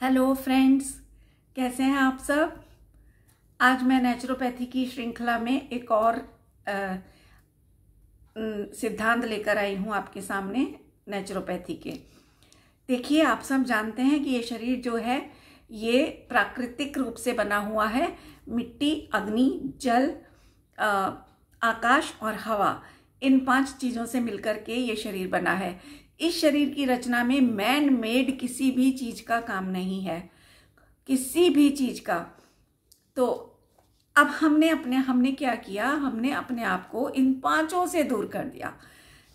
Hello friends, कैसे हैं आप सब। आज मैं नेचुरोपैथी की श्रृंखला में एक और सिद्धांत लेकर आई हूं आपके सामने नेचुरोपैथी के। देखिए, आप सब जानते हैं कि ये शरीर जो है ये प्राकृतिक रूप से बना हुआ है। मिट्टी, अग्नि, जल, आकाश और हवा, इन 5 चीज़ों से मिलकर के ये शरीर बना है। इस शरीर की रचना में मैन मेड किसी भी चीज़ का काम नहीं है, किसी भी चीज़ का। तो अब हमने क्या किया, हमने अपने आप को इन 5 से दूर कर दिया,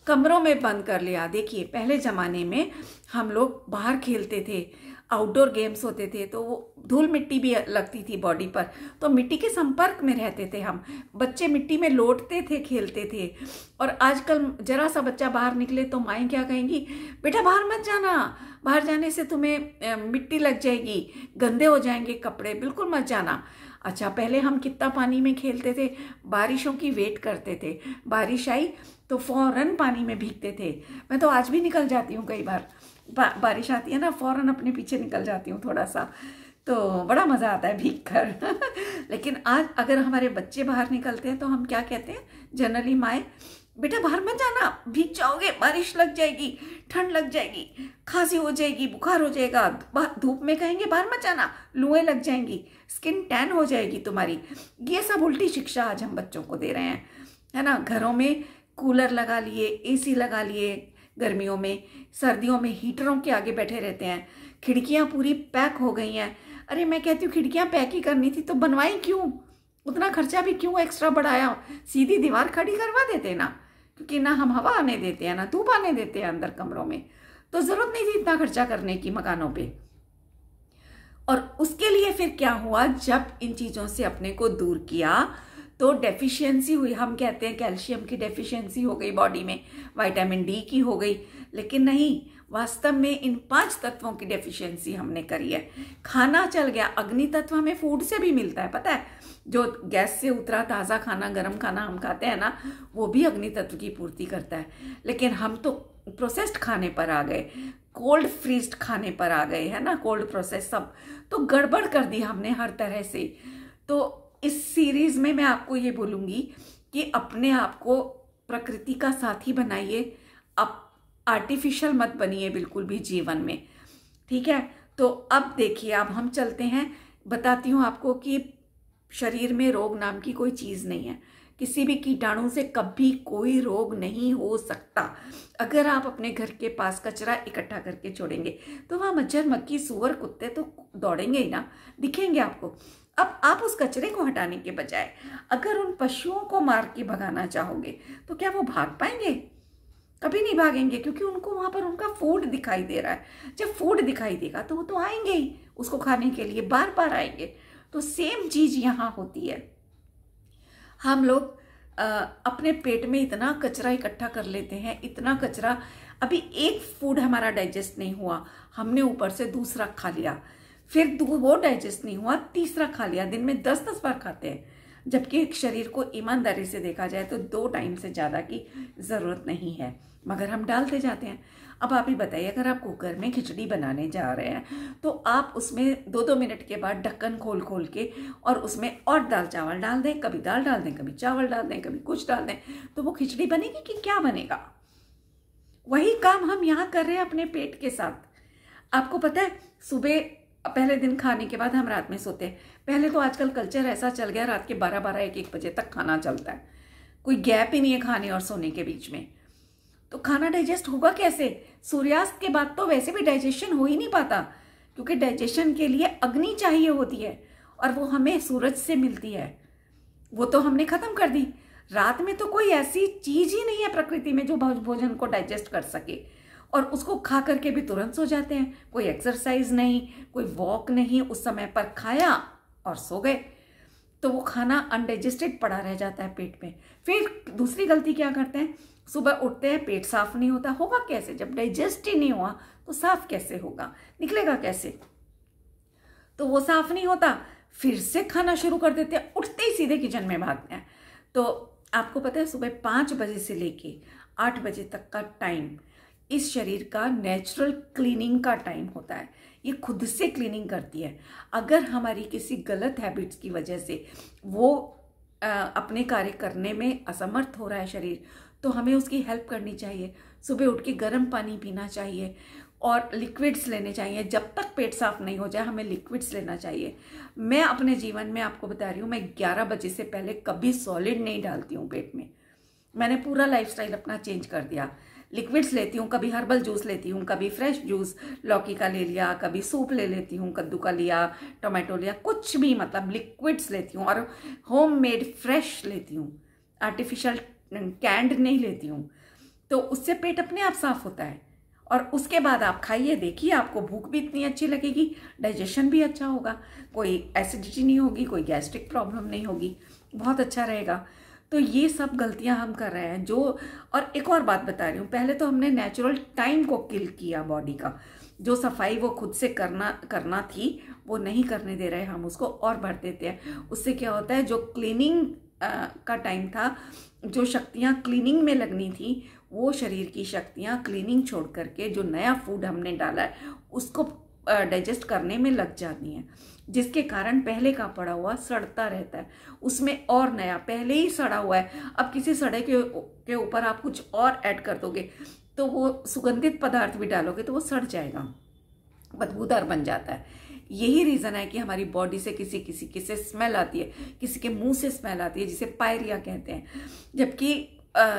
कमरों में बंद कर लिया। देखिए, पहले ज़माने में हम लोग बाहर खेलते थे, आउटडोर गेम्स होते थे, तो वो धूल मिट्टी भी लगती थी बॉडी पर, तो मिट्टी के संपर्क में रहते थे हम। बच्चे मिट्टी में लौटते थे, खेलते थे। और आजकल जरा सा बच्चा बाहर निकले तो माएँ क्या कहेंगी, बेटा बाहर मत जाना, बाहर जाने से तुम्हें मिट्टी लग जाएगी, गंदे हो जाएंगे कपड़े, बिल्कुल मत जाना। अच्छा, पहले हम कितना पानी में खेलते थे, बारिशों की वेट करते थे, बारिश आई तो फौरन पानी में भीगते थे। मैं तो आज भी निकल जाती हूँ, कई बार बारिश आती है ना, फौरन अपने पीछे निकल जाती हूँ थोड़ा सा, तो बड़ा मज़ा आता है भीग कर। लेकिन आज अगर हमारे बच्चे बाहर निकलते हैं तो हम क्या कहते हैं, जनरली माएँ, बेटा बाहर मत जाना, भीग जाओगे, बारिश लग जाएगी, ठंड लग जाएगी, खांसी हो जाएगी, बुखार हो जाएगा। धूप में कहेंगे बाहर मत जाना, लुएं लग जाएंगी, स्किन टैन हो जाएगी तुम्हारी। ये सब उल्टी शिक्षा आज हम बच्चों को दे रहे हैं, है ना। घरों में कूलर लगा लिए, एसी लगा लिए, गर्मियों में, सर्दियों में हीटरों के आगे बैठे रहते हैं, खिड़कियां पूरी पैक हो गई हैं। अरे मैं कहती हूँ खिड़कियां पैक ही करनी थी तो बनवाई क्यों, उतना खर्चा भी क्यों एक्स्ट्रा बढ़ाया, सीधी दीवार खड़ी करवा देते ना, क्योंकि ना हम हवा आने देते हैं ना धूप आने देते हैं अंदर कमरों में, तो ज़रूरत नहीं थी इतना खर्चा करने की मकानों पे। और उसके लिए फिर क्या हुआ, जब इन चीज़ों से अपने को दूर किया तो डेफिशिएंसी हुई। हम कहते हैं कैल्शियम की डेफिशिएंसी हो गई बॉडी में, विटामिन डी की हो गई, लेकिन नहीं, वास्तव में इन 5 तत्वों की डेफिशिएंसी हमने करी है। खाना चल गया, अग्नि तत्व हमें फूड से भी मिलता है, पता है, जो गैस से उतरा ताज़ा खाना, गर्म खाना हम खाते हैं ना, वो भी अग्नि तत्व की पूर्ति करता है। लेकिन हम तो प्रोसेस्ड खाने पर आ गए, कोल्ड फ्रीज्ड खाने पर आ गए, है ना, कोल्ड प्रोसेस, सब तो गड़बड़ कर दी हमने हर तरह से। तो इस सीरीज में मैं आपको ये बोलूँगी कि अपने आप को प्रकृति का साथी बनाइए, अब आर्टिफिशियल मत बनिए बिल्कुल भी जीवन में, ठीक है। तो अब देखिए, अब हम चलते हैं, बताती हूँ आपको कि शरीर में रोग नाम की कोई चीज़ नहीं है, किसी भी कीटाणु से कभी कोई रोग नहीं हो सकता। अगर आप अपने घर के पास कचरा इकट्ठा करके छोड़ेंगे तो वहाँ मच्छर, मक्खी, सूअर, कुत्ते तो दौड़ेंगे ही ना, दिखेंगे आपको। अब आप उस कचरे को हटाने के बजाय अगर उन पशुओं को मार के भगाना चाहोगे तो क्या वो भाग पाएंगे? कभी नहीं भागेंगे, क्योंकि उनको वहाँ पर उनका फूड दिखाई दे रहा है। जब फूड दिखाई देगा तो वो तो आएंगे ही उसको खाने के लिए, बार बार आएंगे। तो सेम चीज़ यहाँ होती है। हम लोग अपने पेट में इतना कचरा इकट्ठा कर लेते हैं, इतना कचरा, अभी एक फूड हमारा डाइजेस्ट नहीं हुआ, हमने ऊपर से दूसरा खा लिया, फिर वो डाइजेस्ट नहीं हुआ, तीसरा खा लिया, दिन में 10-10 बार खाते हैं। जबकि एक शरीर को ईमानदारी से देखा जाए तो 2 टाइम से ज़्यादा की ज़रूरत नहीं है, मगर हम डालते जाते हैं। अब आप ही बताइए, अगर आप कुकर में खिचड़ी बनाने जा रहे हैं तो आप उसमें 2-2 मिनट के बाद ढक्कन खोल खोल के और उसमें और दाल चावल डाल दें, कभी दाल डाल दें, कभी चावल डाल दें, कभी कुछ डाल दें, तो वो खिचड़ी बनेगी कि क्या बनेगा? वही काम हम यहाँ कर रहे हैं अपने पेट के साथ। आपको पता है, सुबह पहले दिन खाने के बाद हम रात में सोते हैं। पहले तो आजकल कल्चर ऐसा चल गया, रात के 12-12, 1-1 बजे तक खाना चलता है, कोई गैप ही नहीं है खाने और सोने के बीच में। तो खाना डाइजेस्ट होगा कैसे? सूर्यास्त के बाद तो वैसे भी डाइजेशन हो ही नहीं पाता, क्योंकि डाइजेशन के लिए अग्नि चाहिए होती है और वो हमें सूरज से मिलती है, वो तो हमने खत्म कर दी। रात में तो कोई ऐसी चीज ही नहीं है प्रकृति में जो भोजन को डाइजेस्ट कर सके, और उसको खा करके भी तुरंत सो जाते हैं। कोई एक्सरसाइज नहीं, कोई वॉक नहीं, उस समय पर खाया और सो गए, तो वो खाना अनडाइजेस्टेड पड़ा रह जाता है पेट में। फिर दूसरी गलती क्या करते हैं, सुबह उठते हैं, पेट साफ नहीं होता, होगा कैसे? जब डाइजेस्ट ही नहीं हुआ तो साफ कैसे होगा, निकलेगा कैसे? तो वो साफ नहीं होता, फिर से खाना शुरू कर देते हैं, उठते ही सीधे किचन में भागते हैं। तो आपको पता है, सुबह 5 बजे से लेके 8 बजे तक का टाइम इस शरीर का नेचुरल क्लीनिंग का टाइम होता है। ये खुद से क्लीनिंग करती है। अगर हमारी किसी गलत हैबिट्स की वजह से वो अपने कार्य करने में असमर्थ हो रहा है शरीर, तो हमें उसकी हेल्प करनी चाहिए। सुबह उठ के गर्म पानी पीना चाहिए और लिक्विड्स लेने चाहिए। जब तक पेट साफ नहीं हो जाए हमें लिक्विड्स लेना चाहिए। मैं अपने जीवन में आपको बता रही हूँ, मैं 11 बजे से पहले कभी सॉलिड नहीं डालती हूँ पेट में। मैंने पूरा लाइफस्टाइल अपना चेंज कर दिया। लिक्विड्स लेती हूँ, कभी हर्बल जूस लेती हूँ, कभी फ्रेश जूस लौकी का ले लिया, कभी सूप ले लेती हूँ, कद्दू का लिया, टोमेटो लिया, कुछ भी मतलब लिक्विड्स लेती हूँ। और होम मेड फ्रेश लेती हूँ, आर्टिफिशियल कैंड नहीं लेती हूँ। तो उससे पेट अपने आप साफ होता है। और उसके बाद आप खाइए, देखिए आपको भूख भी इतनी अच्छी लगेगी, डाइजेशन भी अच्छा होगा, कोई एसिडिटी नहीं होगी, कोई गैस्ट्रिक प्रॉब्लम नहीं होगी, बहुत अच्छा रहेगा। तो ये सब गलतियां हम कर रहे हैं जो। और एक और बात बता रही हूँ, पहले तो हमने नेचुरल टाइम को किल किया बॉडी का। जो सफाई वो खुद से करना थी वो नहीं करने दे रहे, हम उसको और बढ़ देते हैं। उससे क्या होता है, जो क्लीनिंग का टाइम था, जो शक्तियाँ क्लीनिंग में लगनी थी, वो शरीर की शक्तियाँ क्लीनिंग छोड़ करके जो नया फूड हमने डाला है उसको डाइजेस्ट करने में लग जाती हैं, जिसके कारण पहले का पड़ा हुआ सड़ता रहता है। उसमें और नया पहले ही सड़ा हुआ है, अब किसी सड़े के ऊपर आप कुछ और ऐड कर दोगे तो वो सुगंधित पदार्थ भी डालोगे तो वो सड़ जाएगा, बदबूदार बन जाता है। यही रीज़न है कि हमारी बॉडी से किसी से स्मेल आती है, किसी के मुंह से स्मेल आती है, जिसे पायरिया कहते हैं। जबकि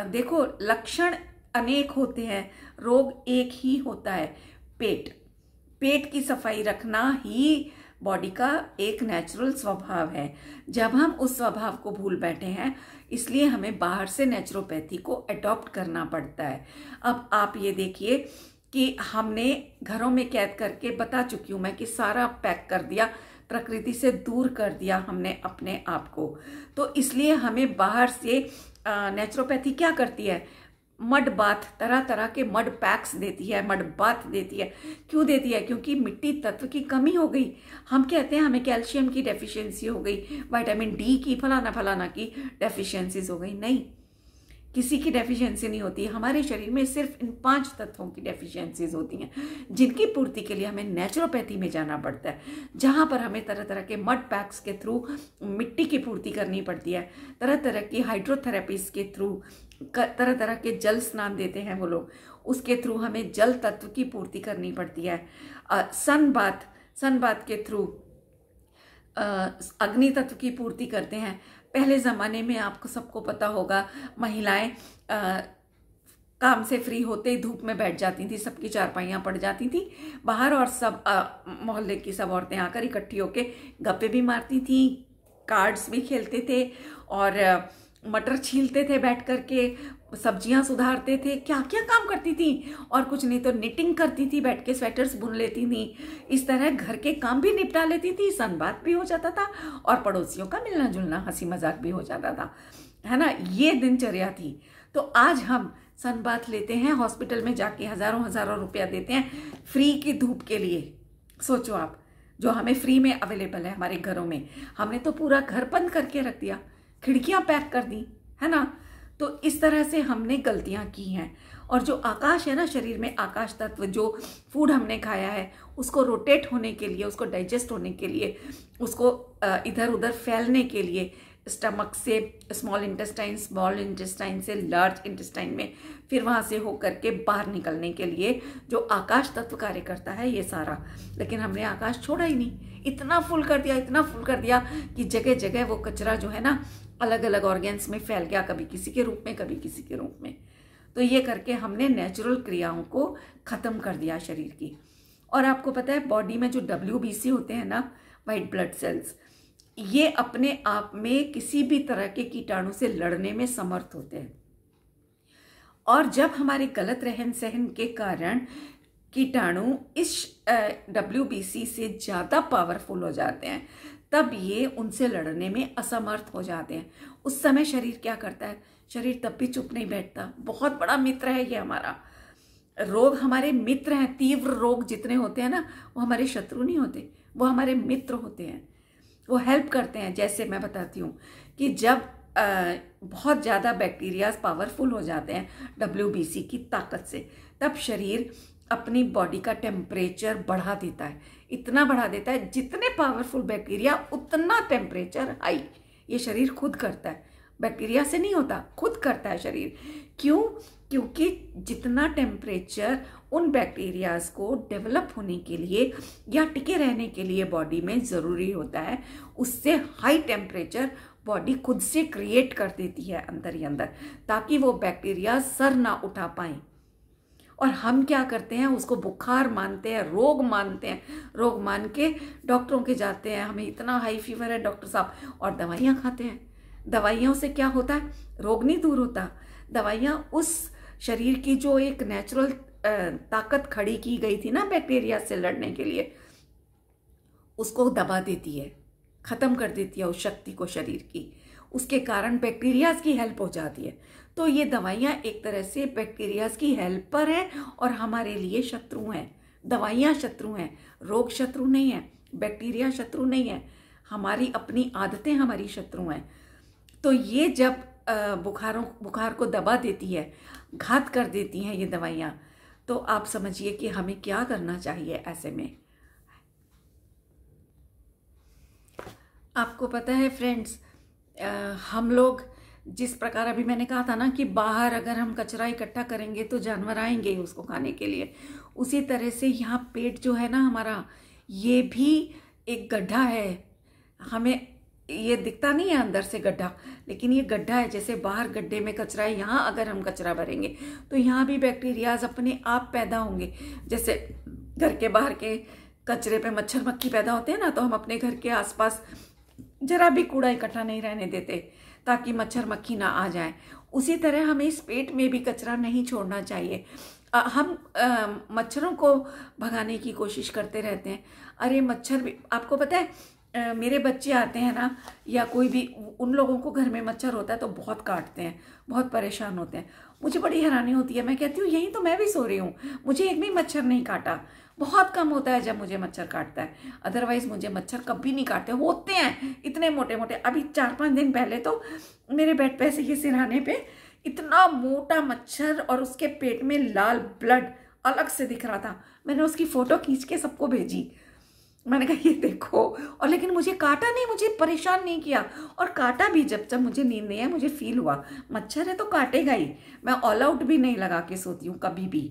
देखो लक्षण अनेक होते हैं, रोग एक ही होता है, पेट की सफाई रखना ही बॉडी का एक नेचुरल स्वभाव है। जब हम उस स्वभाव को भूल बैठे हैं, इसलिए हमें बाहर से नेचुरोपैथी को अडॉप्ट करना पड़ता है। अब आप ये देखिए कि हमने घरों में कैद करके, बता चुकी हूँ मैं कि सारा पैक कर दिया, प्रकृति से दूर कर दिया हमने अपने आप को। तो इसलिए हमें बाहर से नेचुरोपैथी क्या करती है, मड बाथ, तरह तरह के मड पैक्स देती है, मड बाथ देती है। क्यों देती है? क्योंकि मिट्टी तत्व की कमी हो गई। हम कहते हैं हमें कैल्शियम की डेफिशिएंसी हो गई, विटामिन डी की, फलाना फलाना की डेफिशिएंसीज हो गई। नहीं, किसी की डेफिशिएंसी नहीं होती। हमारे शरीर में सिर्फ इन 5 तत्वों की डेफिशिएंसीज होती हैं, जिनकी पूर्ति के लिए हमें नेचुरोपैथी में जाना पड़ता है, जहाँ पर हमें तरह तरह के मड पैक्स के थ्रू मिट्टी की पूर्ति करनी पड़ती है, तरह तरह की हाइड्रोथेरेपीज के थ्रू, तरह तरह के जल स्नान देते हैं वो लोग, उसके थ्रू हमें जल तत्व की पूर्ति करनी पड़ती है। सन बाथ के थ्रू अग्नि तत्व की पूर्ति करते हैं। पहले ज़माने में आपको सबको पता होगा, महिलाएं काम से फ्री होते ही धूप में बैठ जाती थी, सबकी चारपाइयाँ पड़ जाती थी बाहर, और सब मोहल्ले की सब औरतें आकर इकट्ठी होके गप्पे भी मारती थी, कार्ड्स भी खेलते थे और मटर छीलते थे बैठ करके, सब्जियां सुधारते थे, क्या क्या काम करती थी। और कुछ नहीं तो निटिंग करती थी, बैठ के स्वेटर्स बुन लेती थी। इस तरह घर के काम भी निपटा लेती थी, सनबात भी हो जाता था और पड़ोसियों का मिलना जुलना, हंसी मजाक भी हो जाता था, है ना। ये दिनचर्या थी। तो आज हम सनबात लेते हैं, हॉस्पिटल में जाके हजारों रुपया देते हैं फ्री की धूप के लिए। सोचो आप, जो हमें फ्री में अवेलेबल है हमारे घरों में, हमने तो पूरा घर बंद करके रख दिया, खिड़कियां पैक कर दी, है ना। तो इस तरह से हमने गलतियां की हैं। और जो आकाश है ना, शरीर में आकाश तत्व, जो फूड हमने खाया है, उसको रोटेट होने के लिए, उसको डाइजेस्ट होने के लिए, उसको इधर उधर फैलने के लिए, स्टमक से स्मॉल इंटेस्टाइन से लार्ज इंटेस्टाइन में, फिर वहाँ से होकर के बाहर निकलने के लिए जो आकाश तत्व कार्य करता है, ये सारा। लेकिन हमने आकाश छोड़ा ही नहीं, इतना फुल कर दिया कि जगह जगह वो कचरा जो है ना अलग अलग ऑर्गेन्स में फैल गया, कभी किसी के रूप में, कभी किसी के रूप में। तो ये करके हमने नेचुरल क्रियाओं को ख़त्म कर दिया शरीर की। और आपको पता है बॉडी में जो WBC होते हैं ना, वाइट ब्लड सेल्स, ये अपने आप में किसी भी तरह के कीटाणु से लड़ने में समर्थ होते हैं। और जब हमारे गलत रहन सहन के कारण कीटाणु इस WBC से ज़्यादा पावरफुल हो जाते हैं, तब ये उनसे लड़ने में असमर्थ हो जाते हैं। उस समय शरीर क्या करता है? शरीर तब भी चुप नहीं बैठता, बहुत बड़ा मित्र है ये हमारा। रोग हमारे मित्र हैं। तीव्र रोग जितने होते हैं ना, वो हमारे शत्रु नहीं होते, वो हमारे मित्र होते हैं, वो हेल्प करते हैं। जैसे मैं बताती हूँ कि जब बहुत ज़्यादा बैक्टीरियाज पावरफुल हो जाते हैं WBC की ताकत से, तब शरीर अपनी बॉडी का टेम्परेचर बढ़ा देता है, इतना बढ़ा देता है, जितने पावरफुल बैक्टीरिया उतना टेम्परेचर हाई। ये शरीर खुद करता है, बैक्टीरिया से नहीं होता, खुद करता है शरीर। क्यों? क्योंकि जितना टेम्परेचर उन बैक्टीरियाज को डेवलप होने के लिए या टिके रहने के लिए बॉडी में ज़रूरी होता है, उससे हाई टेम्परेचर बॉडी खुद से क्रिएट कर देती है अंदर ही अंदर, ताकि वो बैक्टीरिया सर ना उठा पाएँ। और हम क्या करते हैं, उसको बुखार मानते हैं, रोग मानते हैं, रोग मान के डॉक्टरों के जाते हैं, हमें इतना हाई फीवर है डॉक्टर साहब, और दवाइयाँ खाते हैं। दवाइयों से क्या होता है? रोग नहीं दूर होता। दवाइयाँ उस शरीर की जो एक नेचुरल ताकत खड़ी की गई थी ना बैक्टीरिया से लड़ने के लिए, उसको दबा देती है, ख़त्म कर देती है उस शक्ति को शरीर की। उसके कारण बैक्टीरियाज की हेल्प हो जाती है। तो ये दवाइयाँ एक तरह से बैक्टीरियाज की हेल्पर हैं और हमारे लिए शत्रु हैं। दवाइयाँ शत्रु हैं, रोग शत्रु नहीं है, बैक्टीरिया शत्रु नहीं है, हमारी अपनी आदतें हमारी शत्रु हैं। तो ये जब बुखार को दबा देती है, घात कर देती हैं ये दवाइयाँ, तो आप समझिए कि हमें क्या करना चाहिए ऐसे में। आपको पता है फ्रेंड्स, हम लोग जिस प्रकार, अभी मैंने कहा था ना कि बाहर अगर हम कचरा इकट्ठा करेंगे तो जानवर आएंगे उसको खाने के लिए, उसी तरह से यहाँ पेट जो है ना हमारा, ये भी एक गड्ढा है। हमें ये दिखता नहीं है अंदर से गड्ढा, लेकिन ये गड्ढा है। जैसे बाहर गड्ढे में कचरा है, यहाँ अगर हम कचरा भरेंगे तो यहाँ भी बैक्टीरियाज अपने आप पैदा होंगे। जैसे घर के बाहर के कचरे पे मच्छर मक्खी पैदा होते हैं ना, तो हम अपने घर के आसपास जरा भी कूड़ा इकट्ठा नहीं रहने देते ताकि मच्छर मक्खी ना आ जाए। उसी तरह हमें इस पेट में भी कचरा नहीं छोड़ना चाहिए। हम मच्छरों को भगाने की कोशिश करते रहते हैं। अरे मच्छर भी, आपको पता है मेरे बच्चे आते हैं ना, या कोई भी, उन लोगों को घर में मच्छर होता है तो बहुत काटते हैं, बहुत परेशान होते हैं। मुझे बड़ी हैरानी होती है, मैं कहती हूँ यही तो मैं भी सो रही हूँ, मुझे एक भी मच्छर नहीं काटा। बहुत कम होता है जब मुझे मच्छर काटता है, अदरवाइज मुझे मच्छर कभी नहीं काटते। होते हैं इतने मोटे मोटे, अभी 4-5 दिन पहले तो मेरे बेड पे से ये सिरहाने पे इतना मोटा मच्छर और उसके पेट में लाल ब्लड अलग से दिख रहा था। मैंने उसकी फ़ोटो खींच के सबको भेजी, मैंने कहा ये देखो। और लेकिन मुझे काटा नहीं, मुझे परेशान नहीं किया। और काटा भी जब मुझे नींद नहीं है, मुझे फील हुआ मच्छर है तो काटेगा ही। मैं ऑल आउट भी नहीं लगा के सोती हूँ कभी भी।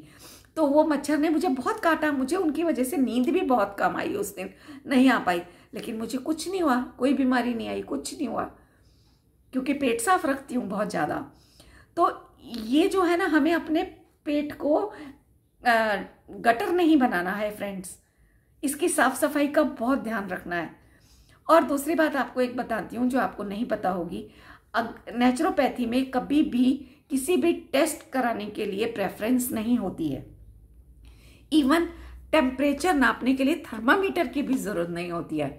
तो वो मच्छर ने मुझे बहुत काटा, मुझे उनकी वजह से नींद भी बहुत कम आई, उस दिन नहीं आ पाई। लेकिन मुझे कुछ नहीं हुआ, कोई बीमारी नहीं आई, कुछ नहीं हुआ, क्योंकि पेट साफ रखती हूँ बहुत ज़्यादा। तो ये जो है ना, हमें अपने पेट को गटर नहीं बनाना है फ्रेंड्स, इसकी साफ सफाई का बहुत ध्यान रखना है। और दूसरी बात आपको एक बताती हूँ जो आपको नहीं पता होगी, नेचुरोपैथी में कभी भी किसी भी टेस्ट कराने के लिए प्रेफरेंस नहीं होती है। इवन टेम्परेचर नापने के लिए थर्मामीटर की भी ज़रूरत नहीं होती है,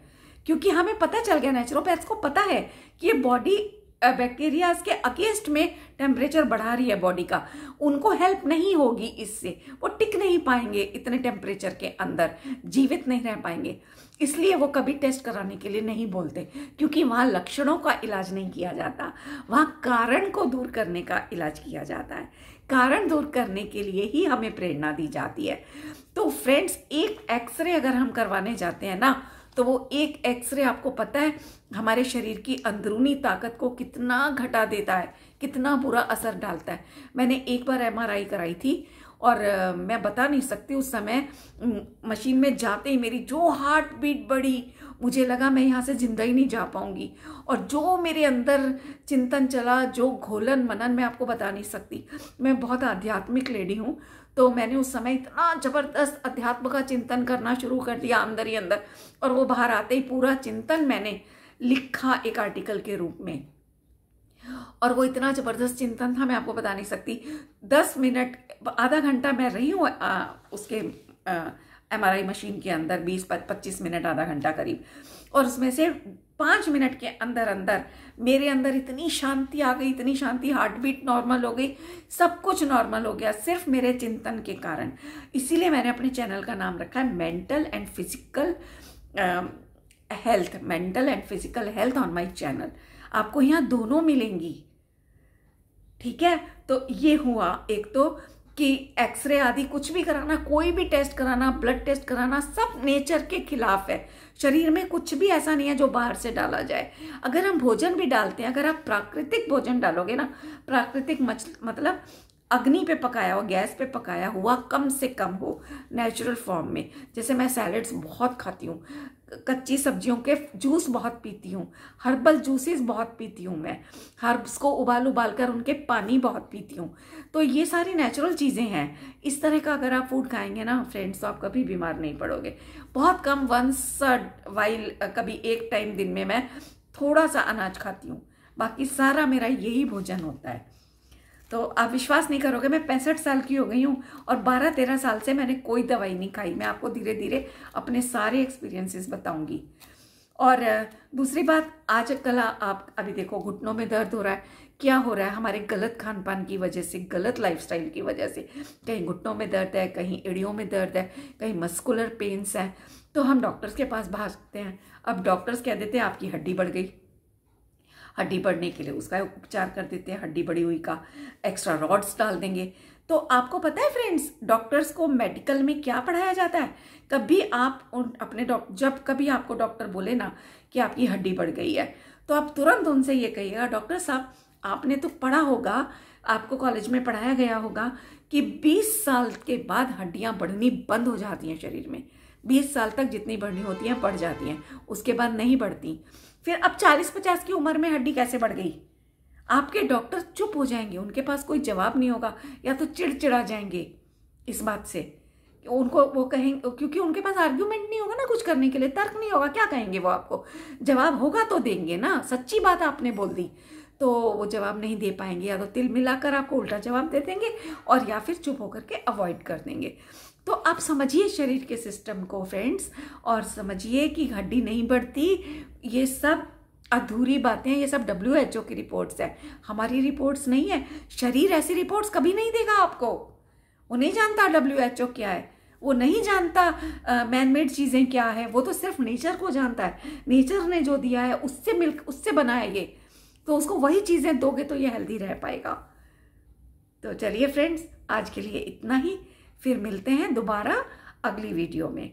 क्योंकि हमें पता चल गया, नेचुरोपैथ्स को पता है कि ये बॉडी बैक्टीरिया के अगेंस्ट में टेम्परेचर बढ़ा रही है बॉडी का, उनको हेल्प नहीं होगी इससे, वो टिक नहीं पाएंगे इतने टेम्परेचर के अंदर, जीवित नहीं रह पाएंगे। इसलिए वो कभी टेस्ट कराने के लिए नहीं बोलते, क्योंकि वहाँ लक्षणों का इलाज नहीं किया जाता, वहाँ कारण को दूर करने का इलाज किया जाता है। कारण दूर करने के लिए ही हमें प्रेरणा दी जाती है। तो फ्रेंड्स, एक एक्सरे अगर हम करवाने जाते हैं ना, तो वो एक एक्सरे आपको पता है हमारे शरीर की अंदरूनी ताकत को कितना घटा देता है, कितना बुरा असर डालता है। मैंने एक बार MRI कराई थी और मैं बता नहीं सकती, उस समय मशीन में जाते ही मेरी जो हार्ट बीट बढ़ी, मुझे लगा मैं यहाँ से जिंदा ही नहीं जा पाऊंगी। और जो मेरे अंदर चिंतन चला, जो घोलन मनन, मैं आपको बता नहीं सकती। मैं बहुत आध्यात्मिक लेडी हूँ, तो मैंने उस समय इतना ज़बरदस्त अध्यात्म का चिंतन करना शुरू कर दिया अंदर ही अंदर, और वो बाहर आते ही पूरा चिंतन मैंने लिखा एक आर्टिकल के रूप में। और वो इतना ज़बरदस्त चिंतन था, मैं आपको बता नहीं सकती। 10 मिनट, आधा घंटा मैं रही हूँ उसके MRI मशीन के अंदर, 20-25 मिनट, आधा घंटा करीब। और उसमें से 5 मिनट के अंदर अंदर मेरे अंदर इतनी शांति आ गई, इतनी शांति, हार्ट बीट नॉर्मल हो गई, सब कुछ नॉर्मल हो गया, सिर्फ मेरे चिंतन के कारण। इसीलिए मैंने अपने चैनल का नाम रखा है mental and physical health, mental and physical health on my channel. आपको यहाँ दोनों मिलेंगी, ठीक है। तो ये हुआ एक तो कि एक्सरे आदि कुछ भी कराना, कोई भी टेस्ट कराना, ब्लड टेस्ट कराना, सब नेचर के खिलाफ है। शरीर में कुछ भी ऐसा नहीं है जो बाहर से डाला जाए। अगर हम भोजन भी डालते हैं, अगर आप प्राकृतिक भोजन डालोगे ना, प्राकृतिक मतलब अग्नि पे पकाया हुआ, गैस पे पकाया हुआ, कम से कम हो, नेचुरल फॉर्म में। जैसे मैं सैलड्स बहुत खाती हूँ, कच्ची सब्जियों के जूस बहुत पीती हूँ, हर्बल जूसेस बहुत पीती हूँ, मैं हर्ब्स को उबाल कर उनके पानी बहुत पीती हूँ। तो ये सारी नेचुरल चीज़ें हैं। इस तरह का अगर आप फूड खाएंगे ना फ्रेंड्स, तो आप कभी बीमार नहीं पड़ोगे। बहुत कम, वंस वाइल, कभी एक टाइम दिन में मैं थोड़ा सा अनाज खाती हूँ, बाकी सारा मेरा यही भोजन होता है। तो आप विश्वास नहीं करोगे, मैं 65 साल की हो गई हूँ और 12-13 साल से मैंने कोई दवाई नहीं खाई। मैं आपको धीरे धीरे अपने सारे एक्सपीरियंसेस बताऊंगी। और दूसरी बात, आजकल आप अभी देखो घुटनों में दर्द हो रहा है। क्या हो रहा है? हमारे गलत खान पान की वजह से, गलत लाइफस्टाइल की वजह से कहीं घुटनों में दर्द है, कहीं एड़ियों में दर्द है, कहीं मस्कुलर पेन्स है, तो हम डॉक्टर्स के पास भागते हैं। अब डॉक्टर्स कह देते हैं आपकी हड्डी बढ़ गई, हड्डी बढ़ने के लिए उसका उपचार कर देते हैं, हड्डी बढ़ी हुई का एक्स्ट्रा रॉड्स डाल देंगे। तो आपको पता है फ्रेंड्स, डॉक्टर्स को मेडिकल में क्या पढ़ाया जाता है? कभी आप अपने जब कभी आपको डॉक्टर बोले ना कि आपकी हड्डी बढ़ गई है, तो आप तुरंत उनसे ये कहिएगा, डॉक्टर साहब आपने तो पढ़ा होगा, आपको कॉलेज में पढ़ाया गया होगा कि 20 साल के बाद हड्डियां बढ़नी बंद हो जाती हैं शरीर में। 20 साल तक जितनी बढ़नी होती हैं बढ़ जाती हैं, उसके बाद नहीं बढ़ती। फिर अब 40-50 की उम्र में हड्डी कैसे बढ़ गई? आपके डॉक्टर चुप हो जाएंगे, उनके पास कोई जवाब नहीं होगा, या तो चिड़चिड़ा जाएंगे इस बात से। उनको वो कहेंगे, क्योंकि उनके पास आर्ग्यूमेंट नहीं होगा ना कुछ करने के लिए, तर्क नहीं होगा, क्या कहेंगे वो आपको? जवाब होगा तो देंगे ना, सच्ची बात आपने बोल दी तो वो जवाब नहीं दे पाएंगे, या तो तिल मिलाकर आपको उल्टा जवाब दे देंगे, और या फिर चुप होकर के अवॉइड कर देंगे। तो आप समझिए शरीर के सिस्टम को फ्रेंड्स, और समझिए कि हड्डी नहीं बढ़ती, ये सब अधूरी बातें हैं, ये सब WHO की रिपोर्ट्स है, हमारी रिपोर्ट्स नहीं है। शरीर ऐसी रिपोर्ट्स कभी नहीं देगा आपको। वो नहीं जानता WHO क्या है, वो नहीं जानता मैन मेड चीज़ें क्या है, वो तो सिर्फ नेचर को जानता है। नेचर ने जो दिया है उससे बना है ये, तो उसको वही चीज़ें दोगे तो ये हेल्दी रह पाएगा। तो चलिए फ्रेंड्स, आज के लिए इतना ही, फिर मिलते हैं दोबारा अगली वीडियो में।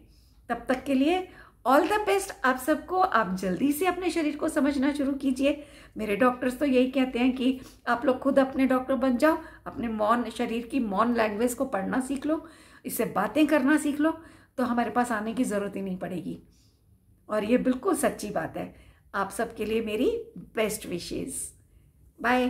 तब तक के लिए ऑल द बेस्ट आप सबको। आप जल्दी से अपने शरीर को समझना शुरू कीजिए। मेरे डॉक्टर्स तो यही कहते हैं कि आप लोग खुद अपने डॉक्टर बन जाओ, अपने शरीर की मौन लैंग्वेज को पढ़ना सीख लो, इससे बातें करना सीख लो, तो हमारे पास आने की ज़रूरत ही नहीं पड़ेगी। और ये बिल्कुल सच्ची बात है। आप सबके लिए मेरी बेस्ट विशेज़। बाय।